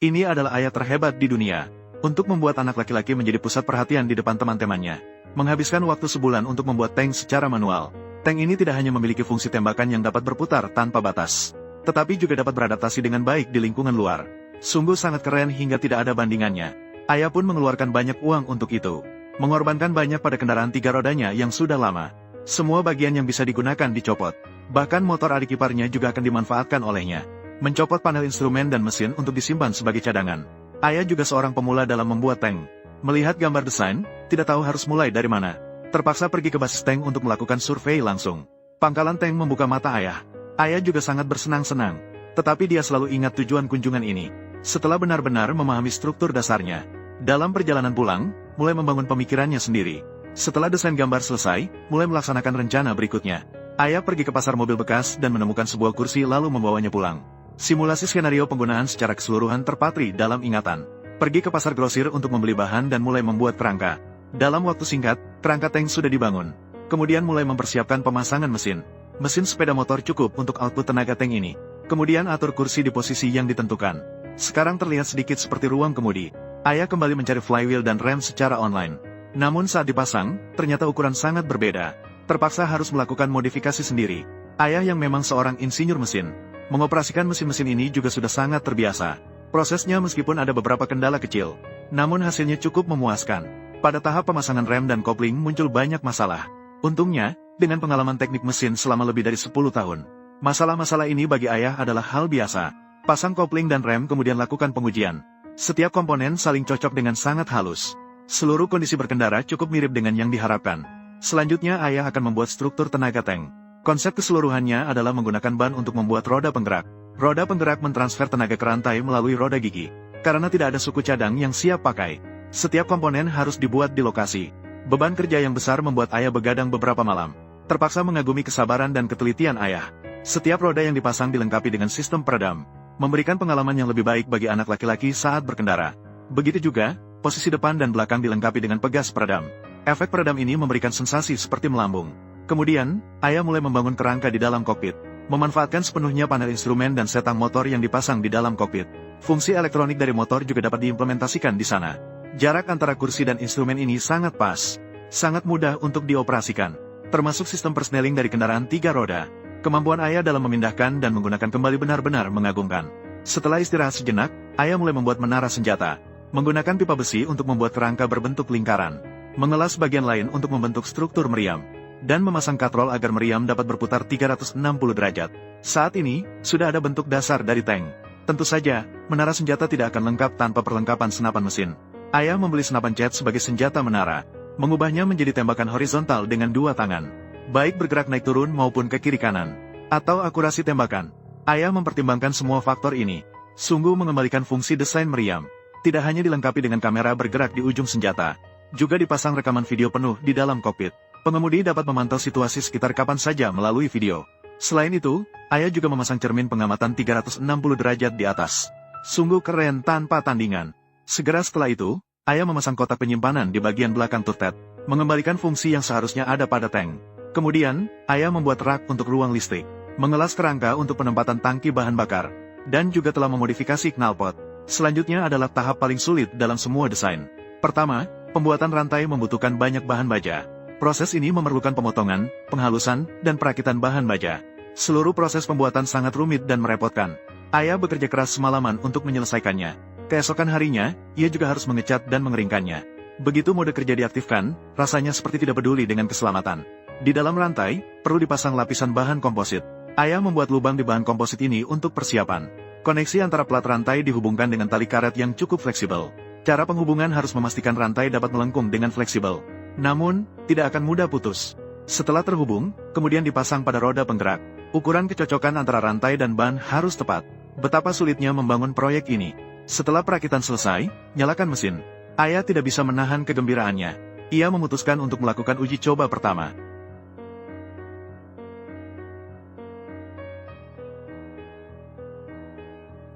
Ini adalah ayah terhebat di dunia. Untuk membuat anak laki-laki menjadi pusat perhatian di depan teman-temannya. Menghabiskan waktu sebulan untuk membuat tank secara manual. Tank ini tidak hanya memiliki fungsi tembakan yang dapat berputar tanpa batas, tetapi juga dapat beradaptasi dengan baik di lingkungan luar. Sungguh sangat keren hingga tidak ada bandingannya. Ayah pun mengeluarkan banyak uang untuk itu. Mengorbankan banyak pada kendaraan 3 rodanya yang sudah lama. Semua bagian yang bisa digunakan dicopot. Bahkan motor adik iparnya juga akan dimanfaatkan olehnya. Mencopot panel instrumen dan mesin untuk disimpan sebagai cadangan. Ayah juga seorang pemula dalam membuat tank. Melihat gambar desain, tidak tahu harus mulai dari mana. Terpaksa pergi ke basis tank untuk melakukan survei langsung. Pangkalan tank membuka mata ayah. Ayah juga sangat bersenang-senang. Tetapi dia selalu ingat tujuan kunjungan ini. Setelah benar-benar memahami struktur dasarnya. Dalam perjalanan pulang, mulai membangun pemikirannya sendiri. Setelah desain gambar selesai, mulai melaksanakan rencana berikutnya. Ayah pergi ke pasar mobil bekas dan menemukan sebuah kursi lalu membawanya pulang. Simulasi skenario penggunaan secara keseluruhan terpatri dalam ingatan. Pergi ke pasar grosir untuk membeli bahan dan mulai membuat kerangka. Dalam waktu singkat, kerangka tank sudah dibangun. Kemudian mulai mempersiapkan pemasangan mesin. Mesin sepeda motor cukup untuk output tenaga tank ini. Kemudian atur kursi di posisi yang ditentukan. Sekarang terlihat sedikit seperti ruang kemudi. Ayah kembali mencari flywheel dan rem secara online. Namun saat dipasang, ternyata ukuran sangat berbeda. Terpaksa harus melakukan modifikasi sendiri. Ayah yang memang seorang insinyur mesin. Mengoperasikan mesin-mesin ini juga sudah sangat terbiasa. Prosesnya meskipun ada beberapa kendala kecil, namun hasilnya cukup memuaskan. Pada tahap pemasangan rem dan kopling muncul banyak masalah. Untungnya, dengan pengalaman teknik mesin selama lebih dari 10 tahun, masalah-masalah ini bagi ayah adalah hal biasa. Pasang kopling dan rem kemudian lakukan pengujian. Setiap komponen saling cocok dengan sangat halus. Seluruh kondisi berkendara cukup mirip dengan yang diharapkan. Selanjutnya ayah akan membuat struktur tenaga tank. Konsep keseluruhannya adalah menggunakan ban untuk membuat roda penggerak. Roda penggerak mentransfer tenaga ke rantai melalui roda gigi. Karena tidak ada suku cadang yang siap pakai, setiap komponen harus dibuat di lokasi. Beban kerja yang besar membuat ayah begadang beberapa malam. Terpaksa mengagumi kesabaran dan ketelitian ayah. Setiap roda yang dipasang dilengkapi dengan sistem peredam, memberikan pengalaman yang lebih baik bagi anak laki-laki saat berkendara. Begitu juga, posisi depan dan belakang dilengkapi dengan pegas peredam. Efek peredam ini memberikan sensasi seperti melambung. Kemudian, ayah mulai membangun kerangka di dalam kokpit, memanfaatkan sepenuhnya panel instrumen dan setang motor yang dipasang di dalam kokpit. Fungsi elektronik dari motor juga dapat diimplementasikan di sana. Jarak antara kursi dan instrumen ini sangat pas, sangat mudah untuk dioperasikan, termasuk sistem persneling dari kendaraan 3 roda. Kemampuan ayah dalam memindahkan dan menggunakan kembali benar-benar mengagumkan. Setelah istirahat sejenak, ayah mulai membuat menara senjata, menggunakan pipa besi untuk membuat kerangka berbentuk lingkaran, mengelas bagian lain untuk membentuk struktur meriam, dan memasang katrol agar meriam dapat berputar 360 derajat. Saat ini, sudah ada bentuk dasar dari tank. Tentu saja, menara senjata tidak akan lengkap tanpa perlengkapan senapan mesin. Ayah membeli senapan jet sebagai senjata menara, mengubahnya menjadi tembakan horizontal dengan 2 tangan, baik bergerak naik turun maupun ke kiri kanan, atau akurasi tembakan. Ayah mempertimbangkan semua faktor ini. Sungguh mengembalikan fungsi desain meriam. Tidak hanya dilengkapi dengan kamera bergerak di ujung senjata, juga dipasang rekaman video penuh di dalam kokpit. Pengemudi dapat memantau situasi sekitar kapan saja melalui video. Selain itu, ayah juga memasang cermin pengamatan 360 derajat di atas. Sungguh keren tanpa tandingan. Segera setelah itu, ayah memasang kotak penyimpanan di bagian belakang turret, mengembalikan fungsi yang seharusnya ada pada tank. Kemudian, ayah membuat rak untuk ruang listrik, mengelas kerangka untuk penempatan tangki bahan bakar, dan juga telah memodifikasi knalpot. Selanjutnya adalah tahap paling sulit dalam semua desain. Pertama, pembuatan rantai membutuhkan banyak bahan baja. Proses ini memerlukan pemotongan, penghalusan, dan perakitan bahan baja. Seluruh proses pembuatan sangat rumit dan merepotkan. Ayah bekerja keras semalaman untuk menyelesaikannya. Keesokan harinya, ia juga harus mengecat dan mengeringkannya. Begitu mode kerja diaktifkan, rasanya seperti tidak peduli dengan keselamatan. Di dalam rantai, perlu dipasang lapisan bahan komposit. Ayah membuat lubang di bahan komposit ini untuk persiapan. Koneksi antara plat rantai dihubungkan dengan tali karet yang cukup fleksibel. Cara penghubungan harus memastikan rantai dapat melengkung dengan fleksibel. Namun, tidak akan mudah putus. Setelah terhubung, kemudian dipasang pada roda penggerak. Ukuran kecocokan antara rantai dan ban harus tepat. Betapa sulitnya membangun proyek ini. Setelah perakitan selesai, nyalakan mesin. Ayah tidak bisa menahan kegembiraannya. Ia memutuskan untuk melakukan uji coba pertama.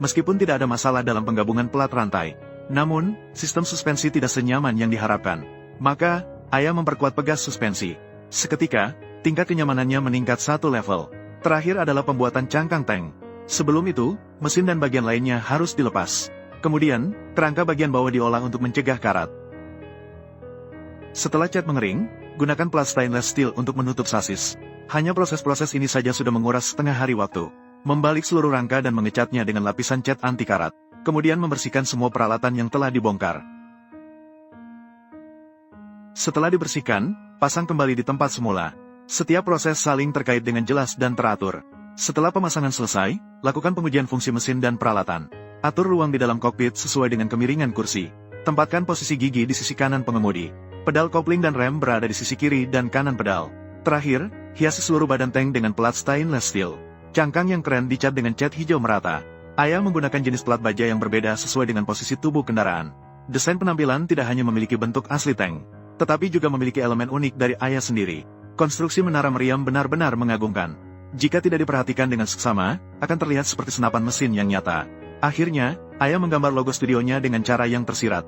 Meskipun tidak ada masalah dalam penggabungan pelat rantai, namun, sistem suspensi tidak senyaman yang diharapkan. Maka, ayah memperkuat pegas suspensi. Seketika, tingkat kenyamanannya meningkat 1 level. Terakhir adalah pembuatan cangkang tank. Sebelum itu, mesin dan bagian lainnya harus dilepas. Kemudian, kerangka bagian bawah diolah untuk mencegah karat. Setelah cat mengering, gunakan plat stainless steel untuk menutup sasis. Hanya proses-proses ini saja sudah menguras setengah hari waktu. Membalik seluruh rangka dan mengecatnya dengan lapisan cat anti karat. Kemudian membersihkan semua peralatan yang telah dibongkar. Setelah dibersihkan, pasang kembali di tempat semula. Setiap proses saling terkait dengan jelas dan teratur. Setelah pemasangan selesai, lakukan pengujian fungsi mesin dan peralatan. Atur ruang di dalam kokpit sesuai dengan kemiringan kursi. Tempatkan posisi gigi di sisi kanan pengemudi. Pedal kopling dan rem berada di sisi kiri dan kanan pedal. Terakhir, hiasi seluruh badan tank dengan plat stainless steel. Cangkang yang keren dicat dengan cat hijau merata. Ayah menggunakan jenis plat baja yang berbeda sesuai dengan posisi tubuh kendaraan. Desain penampilan tidak hanya memiliki bentuk asli tank, tetapi juga memiliki elemen unik dari Ayah sendiri. Konstruksi menara meriam benar-benar mengagumkan. Jika tidak diperhatikan dengan seksama, akan terlihat seperti senapan mesin yang nyata. Akhirnya, Ayah menggambar logo studionya dengan cara yang tersirat.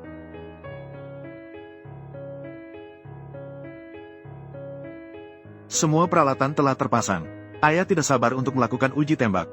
Semua peralatan telah terpasang. Ayah tidak sabar untuk melakukan uji tembak.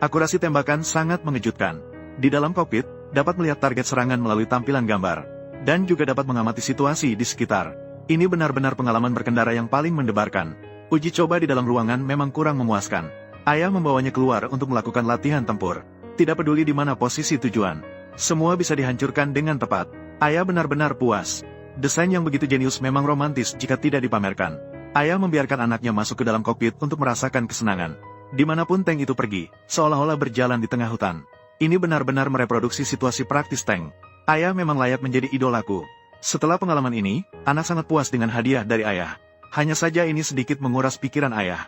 Akurasi tembakan sangat mengejutkan. Di dalam kokpit, dapat melihat target serangan melalui tampilan gambar, dan juga dapat mengamati situasi di sekitar. Ini benar-benar pengalaman berkendara yang paling mendebarkan. Uji coba di dalam ruangan memang kurang memuaskan. Ayah membawanya keluar untuk melakukan latihan tempur. Tidak peduli di mana posisi tujuan. Semua bisa dihancurkan dengan tepat. Ayah benar-benar puas. Desain yang begitu jenius memang romantis jika tidak dipamerkan. Ayah membiarkan anaknya masuk ke dalam kokpit untuk merasakan kesenangan. Dimanapun tank itu pergi, seolah-olah berjalan di tengah hutan. Ini benar-benar mereproduksi situasi praktis tank. Ayah memang layak menjadi idolaku. Setelah pengalaman ini, anak sangat puas dengan hadiah dari ayah. Hanya saja ini sedikit menguras pikiran ayah.